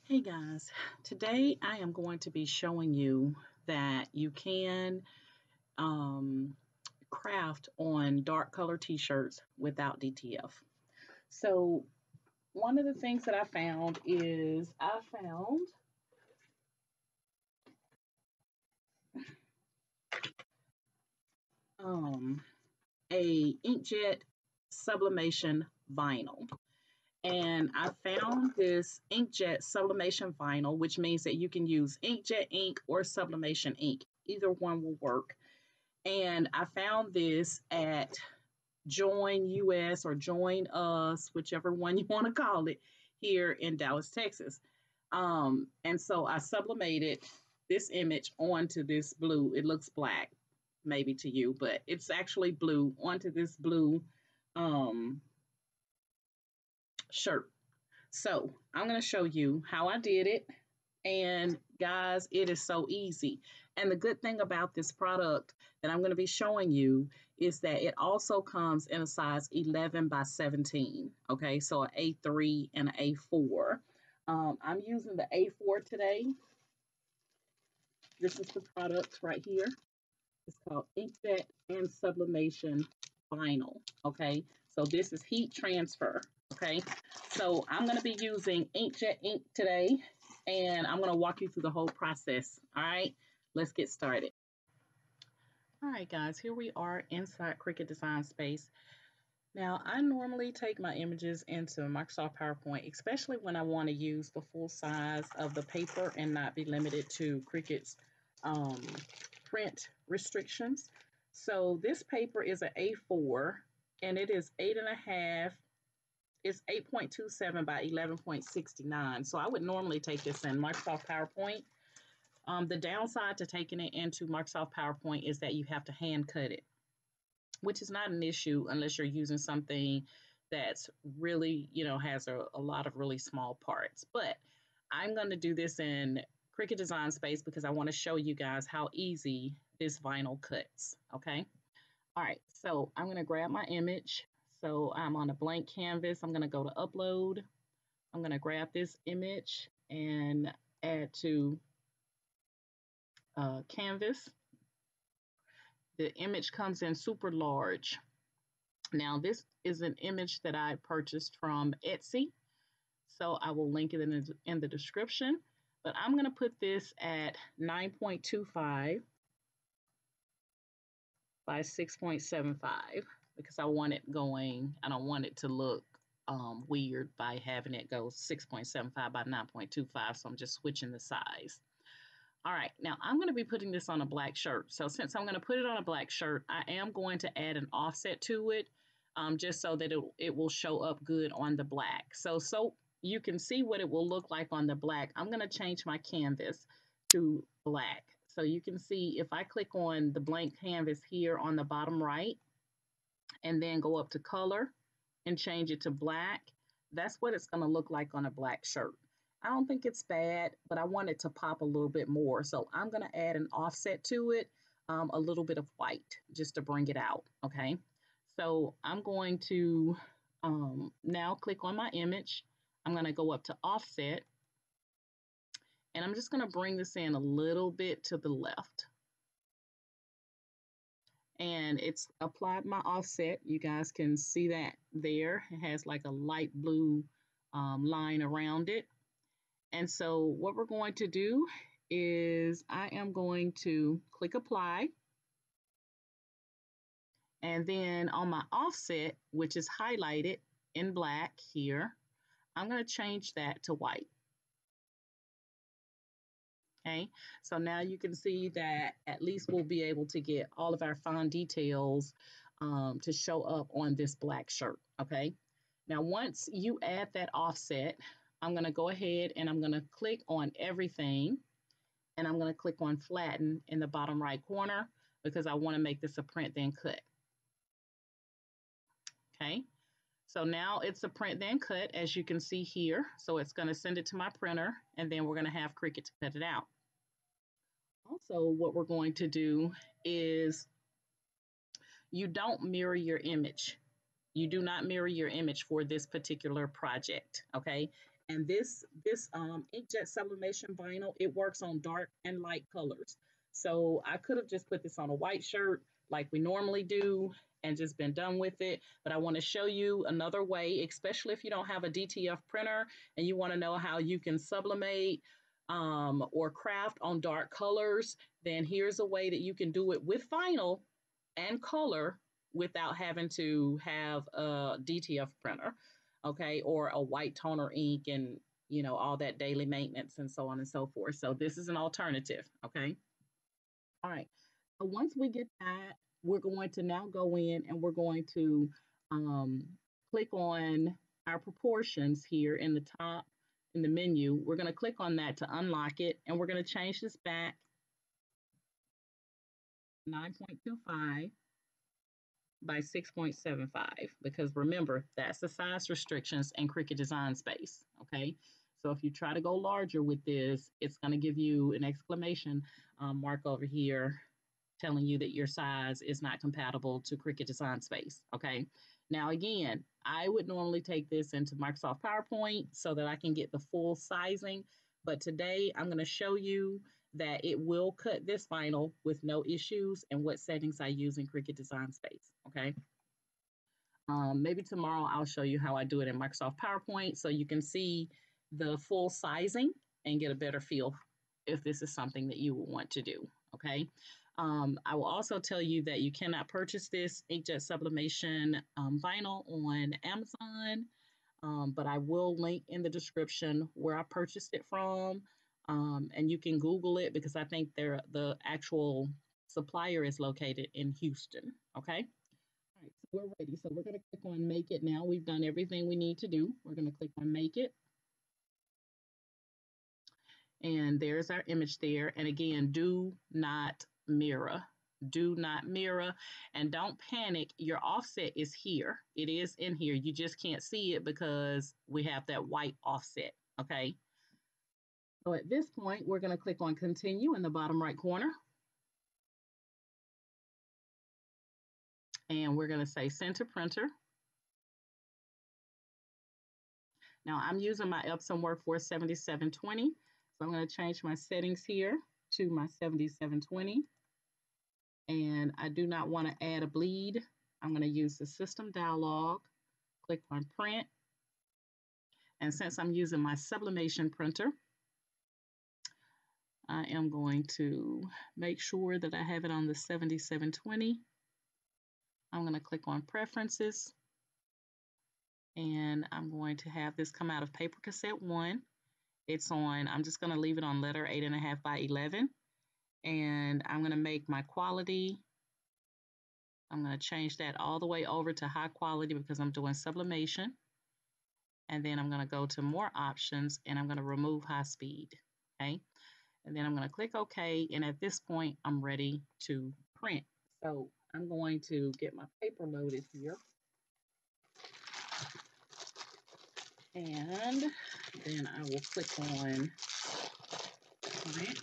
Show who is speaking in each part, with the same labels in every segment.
Speaker 1: Hey guys, today I am going to be showing you that you can um, craft on dark color t-shirts without DTF. So one of the things that I found is I found um, a inkjet sublimation vinyl. And I found this inkjet sublimation vinyl, which means that you can use inkjet ink or sublimation ink. Either one will work. And I found this at Join US or Join Us, whichever one you want to call it, here in Dallas, Texas. And so I sublimated this image onto this blue. It looks black, maybe to you, but it's actually blue onto this blue um, shirt. So I'm going to show you how I did it. And guys, it is so easy. And the good thing about this product that I'm going to be showing you is that it also comes in a size 11 by 17. Okay, so an A3 and an A4. I'm using the A4 today. This is the product right here. It's called Inkjet and Sublimation Vinyl. Okay, so this is heat transfer. Okay, so I'm going to be using inkjet ink today, and I'm going to walk you through the whole process. All right, let's get started. All right, guys, here we are inside Cricut Design Space. Now, I normally take my images into Microsoft PowerPoint, especially when I want to use the full size of the paper and not be limited to Cricut's um, print restrictions. So this paper is an A4 and it is 8.5. It's 8.27 by 11.69. So I would normally take this in Microsoft PowerPoint. The downside to taking it into Microsoft PowerPoint is that you have to hand cut it, which is not an issue unless you're using something that's really, has a lot of really small parts. But I'm going to do this in Cricut Design Space because I want to show you guys how easy this vinyl cuts. Okay. All right. So I'm going to grab my image. So I'm on a blank canvas. I'm going to go to upload. I'm going to grab this image and add to canvas. The image comes in super large. Now, this is an image that I purchased from Etsy, so I will link it in the description. But I'm going to put this at 9.25 by 6.75 because I want it going. I don't want it to look weird by having it go 6.75 by 9.25, so I'm just switching the size. All right, now I'm going to be putting this on a black shirt. So since I'm going to put it on a black shirt, I am going to add an offset to it just so that it will show up good on the black. So you can see what it will look like on the black. I'm going to change my canvas to black. So you can see if I click on the blank canvas here on the bottom right and then go up to color and change it to black, that's what it's going to look like on a black shirt. I don't think it's bad, but I want it to pop a little bit more. So I'm going to add an offset to it, a little bit of white just to bring it out. Okay. So I'm going to now click on my image. I'm going to go up to offset and I'm just going to bring this in a little bit to the left. And it's applied my offset. You guys can see that there. It has like a light blue line around it. And so what we're going to do is I am going to click apply. And then on my offset, which is highlighted in black here, I'm going to change that to white. Okay, so now you can see that at least we'll be able to get all of our fine details to show up on this black shirt. Okay, now once you add that offset, I'm going to go ahead and I'm going to click on everything and I'm going to click on flatten in the bottom right corner because I want to make this a print then cut. Okay, so now it's a print then cut as you can see here. So it's going to send it to my printer and then we're going to have Cricut to cut it out. Also, what we're going to do is you don't mirror your image. You do not mirror your image for this particular project, okay? And this inkjet sublimation vinyl, it works on dark and light colors. So I could have just put this on a white shirt like we normally do and just been done with it. But I want to show you another way, especially if you don't have a DTF printer and you want to know how you can sublimate or craft on dark colors, then here's a way that you can do it with vinyl and color without having to have a DTF printer, okay, or a white toner ink and all that daily maintenance and so on and so forth. So this is an alternative, okay? All right. So once we get that, we're going to now go in and we're going to um, click on our proportions here in the top in the menu. We're going to click on that to unlock it, and we're going to change this back 9.25 by 6.75 because remember, that's the size restrictions in Cricut Design Space, okay? So if you try to go larger with this, it's going to give you an exclamation mark over here telling you that your size is not compatible to Cricut Design Space, okay? Now again, I would normally take this into Microsoft PowerPoint so that I can get the full sizing, but today I'm going to show you that it will cut this vinyl with no issues and what settings I use in Cricut Design Space, okay? Maybe tomorrow I'll show you how I do it in Microsoft PowerPoint so you can see the full sizing and get a better feel if this is something that you will want to do, okay? I will also tell you that you cannot purchase this inkjet sublimation vinyl on Amazon, but I will link in the description where I purchased it from, and you can Google it because I think the actual supplier is located in Houston, okay? All right, so we're ready. So we're going to click on Make It now. We've done everything we need to do. We're going to click on Make It. And there's our image there. And again, do not mirror. Do not mirror. And don't panic. Your offset is here. It is in here. You just can't see it because we have that white offset. Okay. So at this point, we're going to click on Continue in the bottom right corner. And we're going to say Send to Printer. Now I'm using my Epson Workforce 7720. So I'm going to change my settings here to my 7720. And I do not want to add a bleed. I'm going to use the system dialog, click on print. And since I'm using my sublimation printer, I am going to make sure that I have it on the 7720. I'm going to click on preferences. And I'm going to have this come out of paper cassette 1. It's on, I'm just going to leave it on letter 8.5 by 11. And I'm going to make my quality, I'm going to change that all the way over to high quality because I'm doing sublimation. And then I'm going to go to more options and I'm going to remove high speed. Okay. And then I'm going to click OK. And at this point, I'm ready to print. So I'm going to get my paper loaded here. And then I will click on print.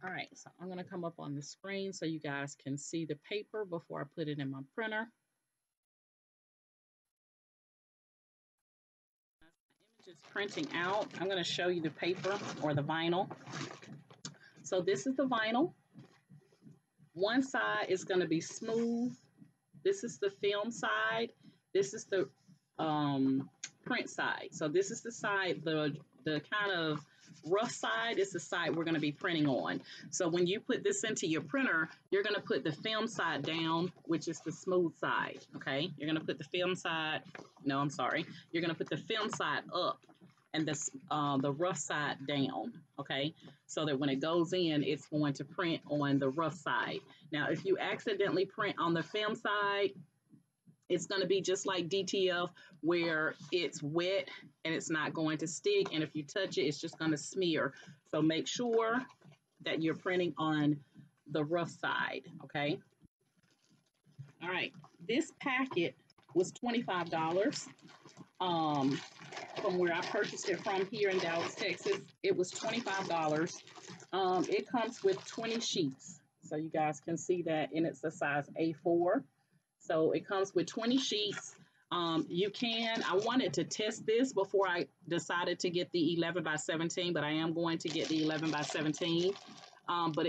Speaker 1: All right, so I'm going to come up on the screen so you guys can see the paper before I put it in my printer. As my image is printing out, I'm going to show you the paper or the vinyl. So this is the vinyl. One side is going to be smooth. This is the film side. This is the print side. So this is the side, the kind of rough side is the side we're going to be printing on. So when you put this into your printer, you're going to put the film side down, which is the smooth side, okay? You're going to put the film side, no, I'm sorry. You're going to put the film side up and the rough side down, okay? So that when it goes in, it's going to print on the rough side. Now, if you accidentally print on the film side, it's going to be just like DTF where it's wet and it's not going to stick. And if you touch it, it's just going to smear. So make sure that you're printing on the rough side, okay? All right, this packet was $25. From where I purchased it from here in Dallas, Texas, it was $25. It comes with 20 sheets. So you guys can see that, and it's a size A4. So it comes with 20 sheets. I wanted to test this before I decided to get the 11 by 17, but I am going to get the 11 by 17. But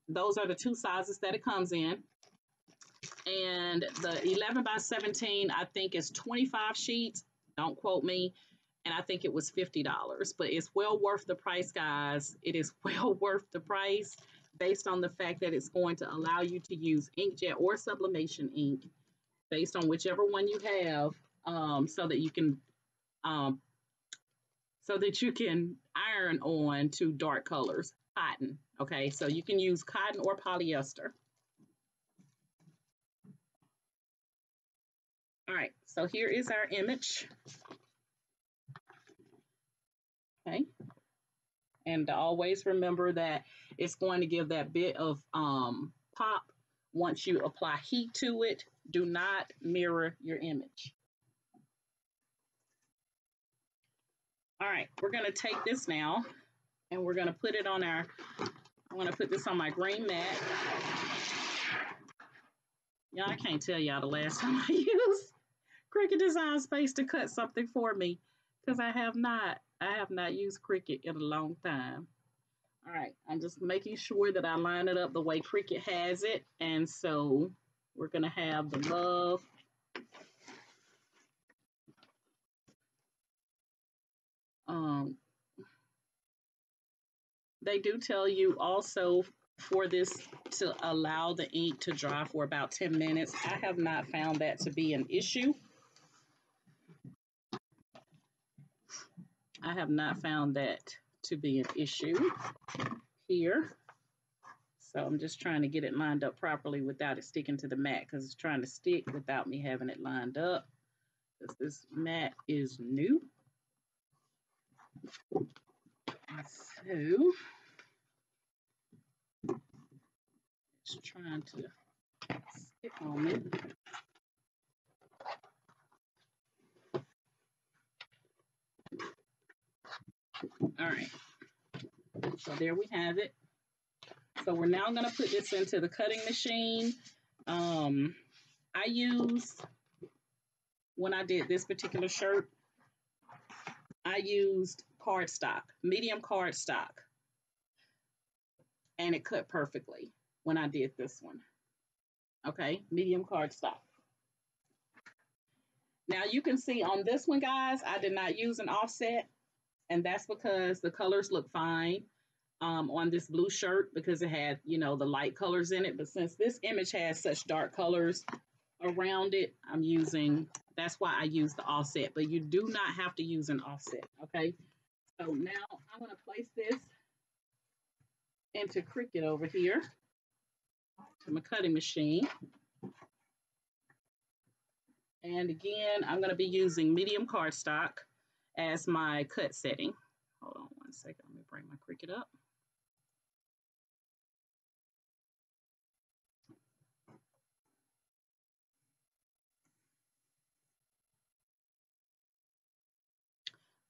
Speaker 1: those are the two sizes that it comes in. And the 11 by 17, I think is 25 sheets. Don't quote me. And I think it was $50, but it's well worth the price, guys. It is well worth the price based on the fact that it's going to allow you to use inkjet or sublimation ink based on whichever one you have, so that you can iron on to dark colors. Cotton, okay? So you can use cotton or polyester. All right, so here is our image. Okay. And always remember that it's going to give that bit of pop once you apply heat to it. Do not mirror your image. All right, we're going to take this now and we're going to put it on I'm going to put this on my green mat. Y'all, I can't tell y'all the last time I used Cricut Design Space to cut something for me, because I have not used Cricut in a long time. All right, I'm just making sure that I line it up the way Cricut has it. And so we're going to have the love. They do tell you also for this to allow the ink to dry for about 10 minutes. I have not found that to be an issue. I have not found that to be an issue here. So I'm just trying to get it lined up properly without it sticking to the mat, because it's trying to stick without me having it lined up, because this mat is new. So it's trying to stick on me. All right, so there we have it. So we're now going to put this into the cutting machine. When I did this particular shirt, I used cardstock, medium cardstock, and it cut perfectly when I did this one. Okay, medium cardstock. Now you can see on this one, guys, I did not use an offset, and that's because the colors look fine on this blue shirt, because it had, you know, the light colors in it. But since this image has such dark colors around it, that's why I use the offset. But you do not have to use an offset, okay? So now I'm going to place this into Cricut over here to my cutting machine. And again, I'm going to be using medium cardstock as my cut setting. Hold on one second. Let me bring my Cricut up.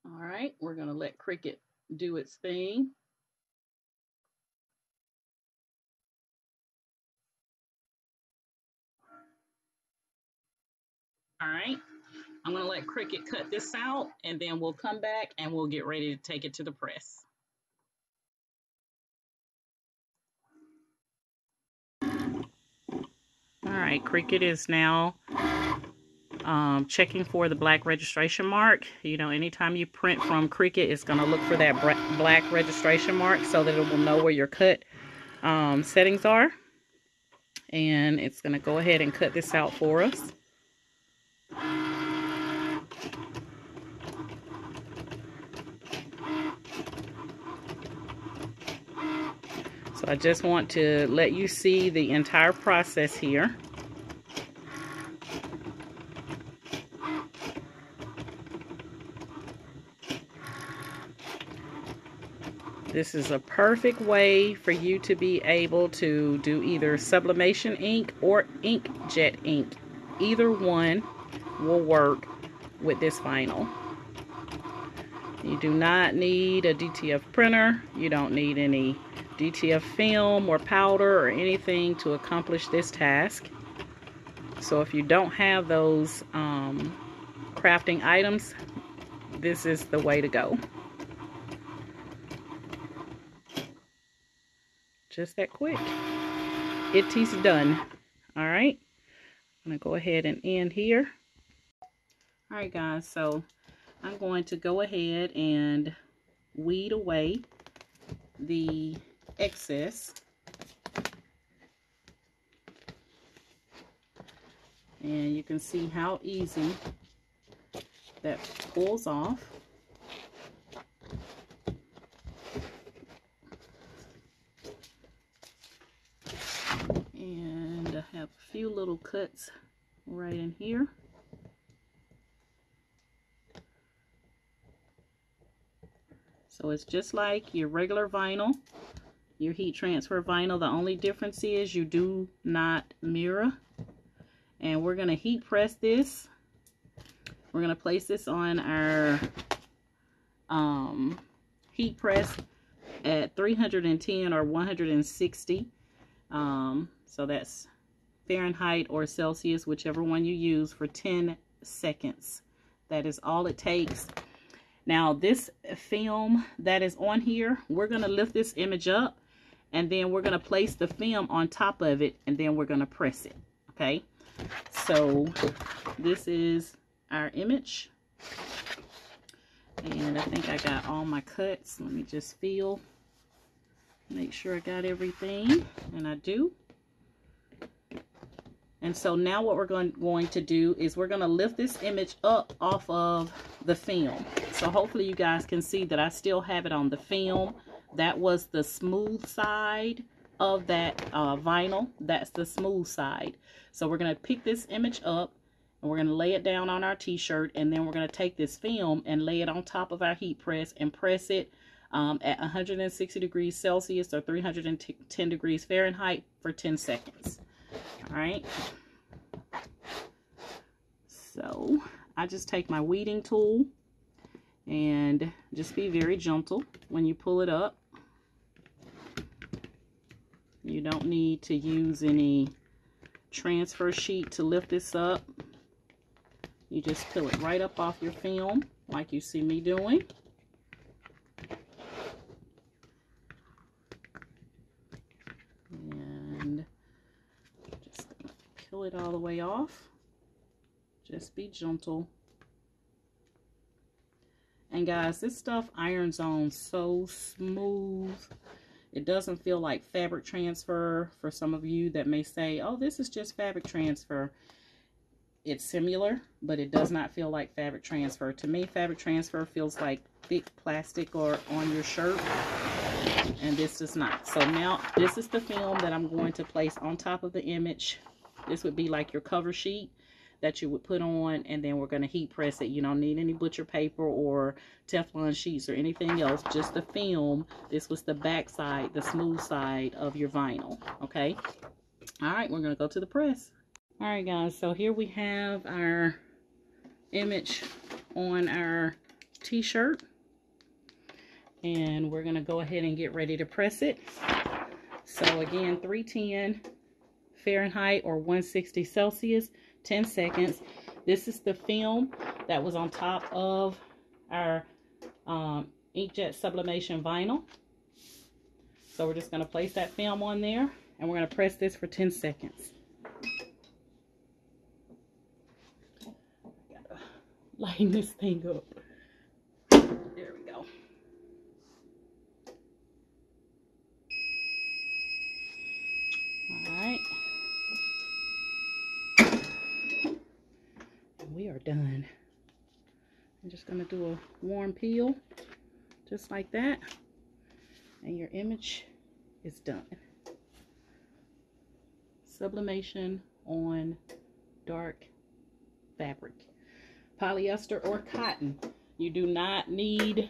Speaker 1: All right, we're going to let Cricut do its thing. All right, I'm going to let Cricut cut this out, and then we'll come back and we'll get ready to take it to the press. All right, Cricut is now checking for the black registration mark. You know, anytime you print from Cricut, it's going to look for that black registration mark so that it will know where your cut settings are. And it's going to go ahead and cut this out for us. So I just want to let you see the entire process here. This is a perfect way for you to be able to do either sublimation ink or inkjet ink. Either one will work with this vinyl. You do not need a DTF printer. You don't need any DTF film or powder or anything to accomplish this task. So if you don't have those crafting items, this is the way to go. Just that quick. It's done. All right, I'm gonna go ahead and end here. All right, guys, so I'm going to go ahead and weed away the excess. And you can see how easy that pulls off. And I have a few little cuts right in here. So it's just like your regular vinyl, your heat transfer vinyl. The only difference is you do not mirror. And we're going to heat press this. We're going to place this on our heat press at 310 or 160. So that's Fahrenheit or Celsius, whichever one you use, for 10 seconds. That is all it takes. Now this film that is on here, we're going to lift this image up, and then we're going to place the film on top of it, and then we're going to press it. Okay, so this is our image, and I think I got all my cuts. Let me just feel, make sure I got everything, and I do. And so now what we're going to do is we're going to lift this image up off of the film. So hopefully you guys can see that I still have it on the film. That was the smooth side of that vinyl. That's the smooth side. So we're going to pick this image up, and we're going to lay it down on our t-shirt, and then we're going to take this film and lay it on top of our heat press and press it at 160 degrees Celsius or 310 degrees Fahrenheit for 10 seconds. All right, so I just take my weeding tool and just be very gentle when you pull it up. You don't need to use any transfer sheet to lift this up. You just peel it right up off your film like you see me doing. And just gonna peel it all the way off. Just be gentle. And guys, this stuff irons on so smooth. It doesn't feel like fabric transfer. For some of you that may say, oh, this is just fabric transfer. It's similar, but it does not feel like fabric transfer. To me, fabric transfer feels like thick plastic or on your shirt, and this does not. So now this is the film that I'm going to place on top of the image. This would be like your cover sheet that you would put on, and then we're going to heat press it. You don't need any butcher paper or Teflon sheets or anything else, just the film. This was the back side, the smooth side of your vinyl. Okay, all right, we're going to go to the press. All right, guys, so here we have our image on our t-shirt, and we're going to go ahead and get ready to press it. So again, 310 Fahrenheit or 160 Celsius, 10 seconds. This is the film that was on top of our Inkjet Sublimation Vinyl. So we're just going to place that film on there, and we're going to press this for 10 seconds. Gotta lighten this thing up. There we go. All right. We are done. I'm just going to do a warm peel just like that, and your image is done. Sublimation on dark fabric, polyester or cotton. You do not need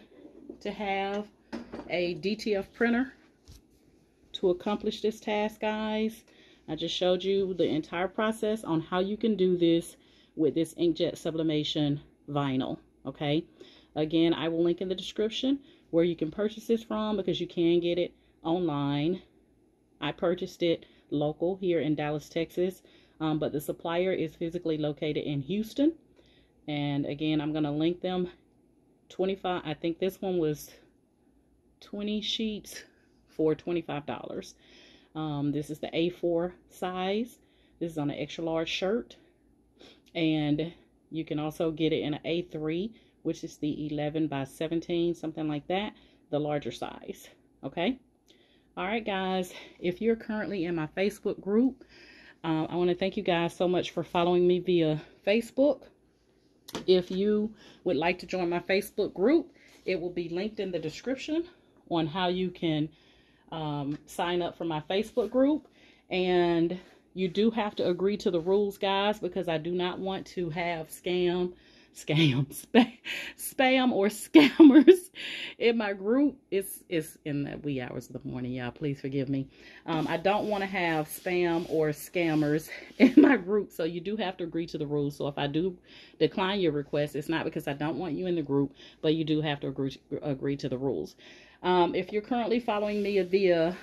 Speaker 1: to have a DTF printer to accomplish this task, guys. I just showed you the entire process on how you can do this with this Inkjet Sublimation Vinyl. Okay, again, I will link in the description where you can purchase this from, because you can get it online. I purchased it local here in Dallas, Texas. but the supplier is physically located in Houston. And again, I'm going to link them. 25, I think this one was 20 sheets for $25. This is the A4 size. This is on an extra large shirt. And you can also get it in an A3, which is the 11 by 17, something like that, the larger size. Okay. All right, guys, if you're currently in my Facebook group, I want to thank you guys so much for following me via Facebook. If you would like to join my Facebook group, it will be linked in the description on how you can sign up for my Facebook group. And you do have to agree to the rules, guys, because I do not want to have spam or scammers in my group. It's in the wee hours of the morning, y'all. Please forgive me. I don't want to have spam or scammers in my group, so you do have to agree to the rules. So if I do decline your request, it's not because I don't want you in the group, but you do have to agree to the rules. If you're currently following me via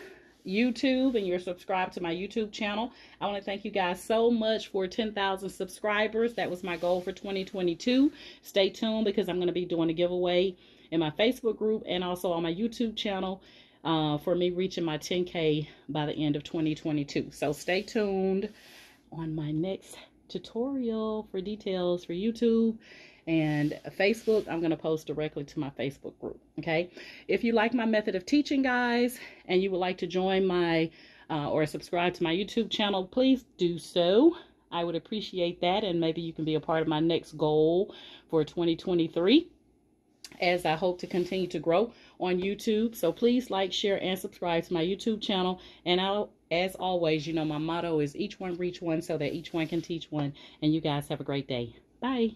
Speaker 1: YouTube and you're subscribed to my YouTube channel, I want to thank you guys so much for 10,000 subscribers. That was my goal for 2022. Stay tuned because I'm going to be doing a giveaway in my Facebook group and also on my YouTube channel for me reaching my 10K by the end of 2022. So stay tuned on my next tutorial for details for YouTube. And Facebook, I'm going to post directly to my Facebook group. Okay. If you like my method of teaching, guys, and you would like to join my or subscribe to my YouTube channel, please do so. I would appreciate that. And maybe you can be a part of my next goal for 2023 as I hope to continue to grow on YouTube. So please like, share, and subscribe to my YouTube channel. And as always, you know, my motto is each one reach one so that each one can teach one. And you guys have a great day. Bye.